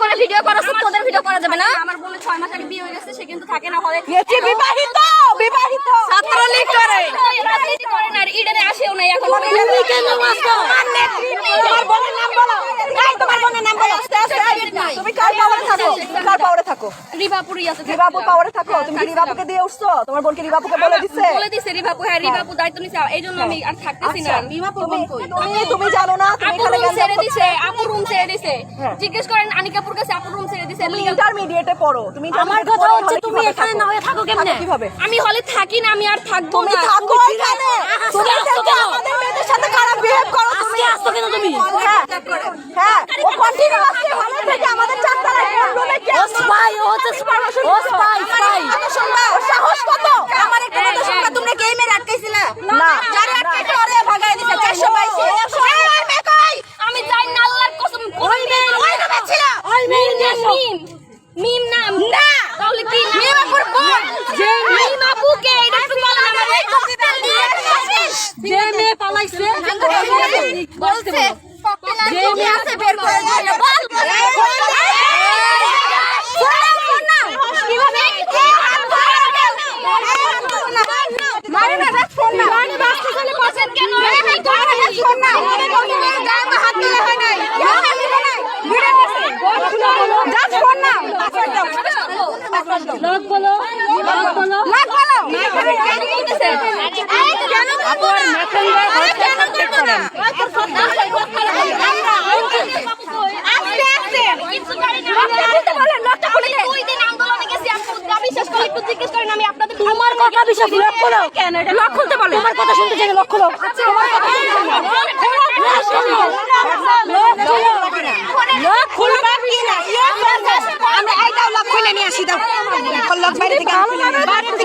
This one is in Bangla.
করে ভিডিও করা তোদের ভিডিও করা যাবে না। আমার বোনের 6 মাস আগে বিয়ে হয়ে গেছে, সে কিন্তু থাকে না হলে বিবাহিত বিবাহিত ছাত্রলীগ করে রাজনীতি করে না, ইডারে আসেও না এখন। তুমি কেন আসছো? তোমার বোনের নাম বলো। এই তোমার বোনের নাম বলো। তুমি কার পাওয়ারে থাকো? কার পাওয়ারে থাকো? রিভাপুরই আছে। রিভাপুর পাওয়ারে থাকো। তুমি রিভাপুকে দিয়ে উঠছো? তোমার বোনকে রিভাপুকে বলে দিছে? বলে দিছে রিভাপু। হ্যাঁ, রিভাপু দায়িত্ব নিছে, এইজন্য আমি আর থাকতেছি না। রিভাপুর বোন কই? তুমি জানো না তুমি আপু এখানে রুম ছেড়ে দিছে, আপু রুম ছেড়ে দিছে। জিজ্ঞেস করেন আনিকাপুর কাছে, আপু রুম ছেড়ে দিছে। তুমি ইন্টারমিডিয়েটে পড়ো। তুমি আমার কথা হচ্ছে তুমি এখানে না হয়ে থাকো কেমনে? কিভাবে? আমি হলে থাকি না, আমি আর থাকবো তুমি না। থাকো এখানে। তুমি থেকে আমাদের মেয়েদের সাথে খারাপ বিহেভ করো তুমি। আসছো কেন তুমি? হ্যাঁ ও কন্টিনিউ আসছে ভালো থেকে আমাদের চারতলায় কোন রুমে কি ও স্পাই, ও হচ্ছে ও স্পাই স্পাই। শুনবা ওর সাহস কত? আমার একটা কথা শুনবা, তোমরা গেমের আটকাইছিলা না যারা আটকাইছে ওরে ভাগায় দিছে 422 আমি চাই না, আল্লাহর কসম। ওই মেয়ে ওই রুমে ছিল। ওই মেয়ে নিয়ে আসো। মিম নাম না, তাহলে কি নাম? মিমাপুর বোন। যে মিমাপুকে এটা একটু বলো না। যে মেয়ে পালাইছে বলছে ককটেল আর কি আছে বের করে দিল। বল কিভাবে মারে না ফোন না মানে বাসতে চলে পছন্দ কেন ফোন না গায়ে হাত দিলে হয় নাই ভিড়ে গেছে জাস্ট ফোন না লোক বলো, লোক বলো। লাগ বলো কেন বলতেছে এই কেন বলবো না কেন করব না আস্তে আস্তে কিছু পারি না আপনি বলেন লকটা খুলে দেন। 2 দিন আন্দোলনে গেছি, আপনি বিশ্বাস করেন, একটু জিজ্ঞেস করেন। আমি আপনাদের তোমার কথা বিশ্বাস লক খোলো। কেন এটা লক খুলতে বলেন? তোমার কথা শুনতে চাই লক খোলো। লক খুলবা কি না? আমরা এইটাও লক খুলে নিয়ে আসি দাও। লক বাইরে থেকে বাইরে থেকে